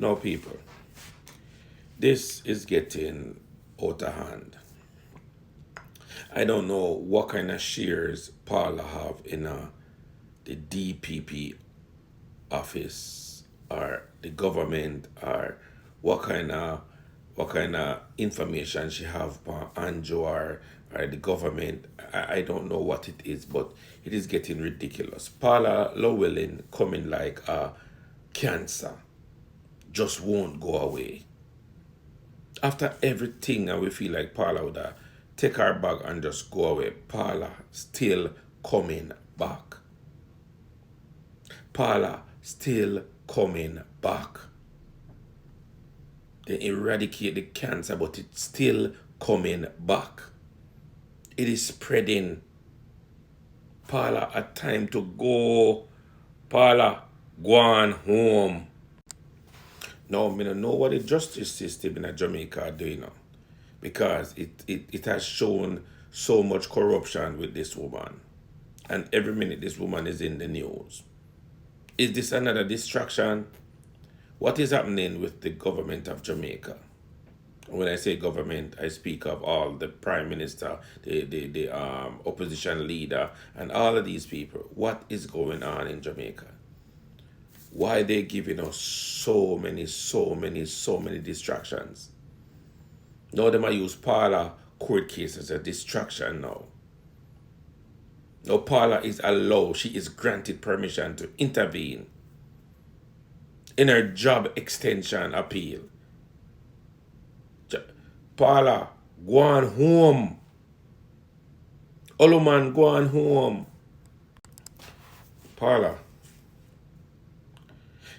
Now, people, this is getting out of hand. I don't know what kind of shares Paula have in the DPP office or the government, or what kind of information she have on Anjo or the government. I don't know what it is, but it is getting ridiculous. Paula Llewellyn coming like a cancer, just won't go away. After everything, and we feel like Paula would take her bag and just go away. Paula still coming back. Paula still coming back. They eradicate the cancer, but it's still coming back. It is spreading. Paula, a time to go. Paula, go on home. Now, I don't know what the justice system in Jamaica are doing now, because it has shown so much corruption with this woman. And every minute this woman is in the news. Is this another distraction? What is happening with the government of Jamaica? When I say government, I speak of all the prime minister, the opposition leader, and all of these people. What is going on in Jamaica? Why are they giving us so many distractions? Now they might use Paula court case as a distraction now. Now Paula is allowed, she is granted permission to intervene in her job extension appeal. Paula, go on home. Oluman, go on home. Paula,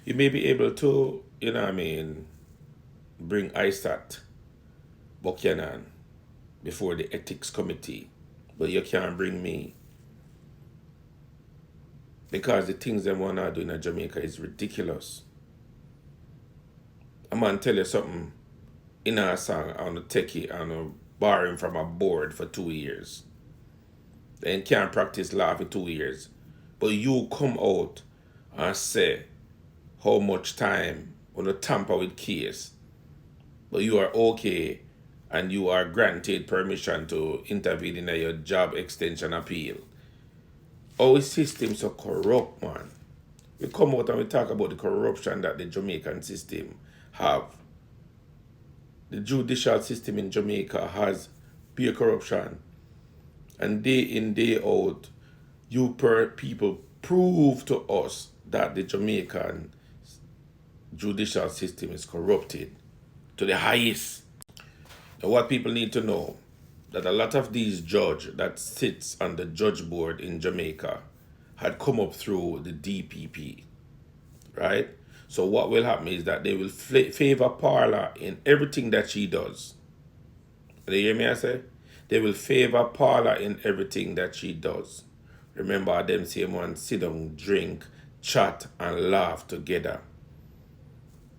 you may be able to, bring ISAT Buchanan before the ethics committee, but you can't bring me. Because the things they want to do in Jamaica is ridiculous. I'm going to tell you something. In a song, on a techie, on borrowing from a board for 2 years. Then can't practice law for 2 years. But you come out and say how much time on a tamper with case. But you are okay and you are granted permission to intervene in your job extension appeal. Our system so corrupt, man. We come out and we talk about the corruption that the Jamaican system have. The judicial system in Jamaica has pure corruption. And day in, day out, people prove to us that the Jamaican judicial system is corrupted to the highest. Now what people need to know, that a lot of these judges that sits on the judge board in Jamaica had come up through the DPP, right? So what will happen is that they will favor Paula in everything that she does. Do you hear me I say? They will favor Paula in everything that she does. Remember them same one sit down, drink, chat, and laugh together.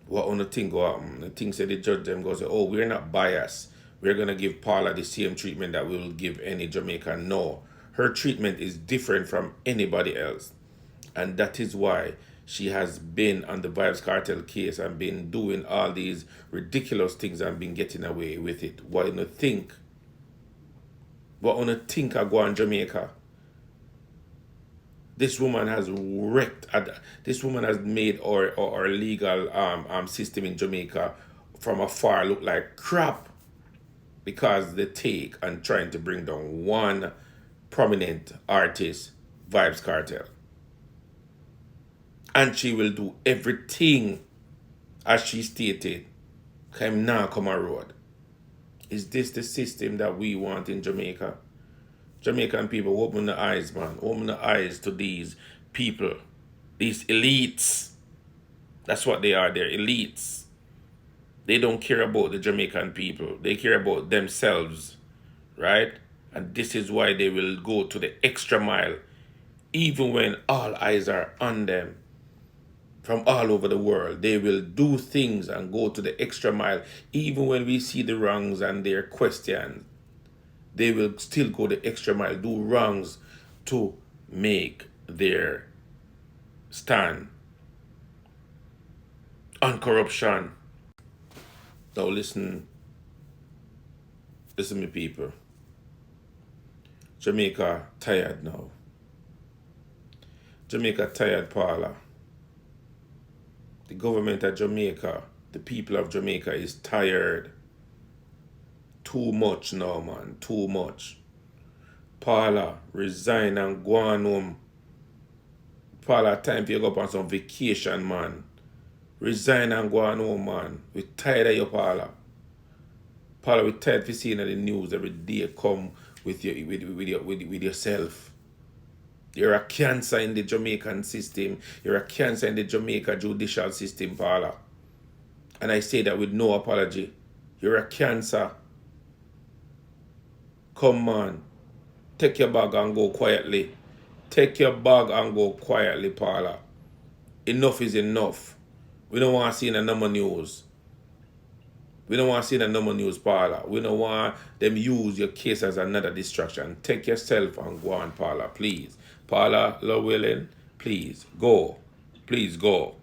What on the thing go happen? The thing say the judge them go say, oh, we're not biased. We're gonna give Paula the same treatment that we will give any Jamaican. No. Her treatment is different from anybody else. And that is why she has been on the Vibes Cartel case and been doing all these ridiculous things and been getting away with it. What on you think? What on you think I go on Jamaica? This woman has wrecked. This woman has made our legal system in Jamaica from afar look like crap, because they take and trying to bring down one prominent artist, Vibes Cartel. And she will do everything as she stated. Come now, come on road. Is this the system that we want in Jamaica? Jamaican people, open the eyes, man. Open the eyes to these people. These elites. That's what they are. They're elites. They don't care about the Jamaican people. They care about themselves. Right? And this is why they will go to the extra mile, even when all eyes are on them. From all over the world, they will do things and go to the extra mile, even when we see the wrongs and their questions. They will still go the extra mile, do wrongs to make their stand. and corruption. Now listen me people. Jamaica tired now. Jamaica tired, Paula. The government of Jamaica, the people of Jamaica is tired. Too much now, man. Too much. Paula, resign and go on home. Paula, time for you to go on some vacation, man. Resign and go on home, man. We're tired of you, Paula. Paula, we're tired of seeing the news every day come with yourself. You're a cancer in the Jamaican system. You're a cancer in the Jamaica judicial system, Paula. And I say that with no apology. You're a cancer. Come on. Take your bag and go quietly. Take your bag and go quietly, Paula. Enough is enough. We don't want to see no more news. We don't want to see no more news, Paula. We don't want them use your case as another distraction. Take yourself and go on, Paula, please. Paula, Llewellyn, please, go. Please, go.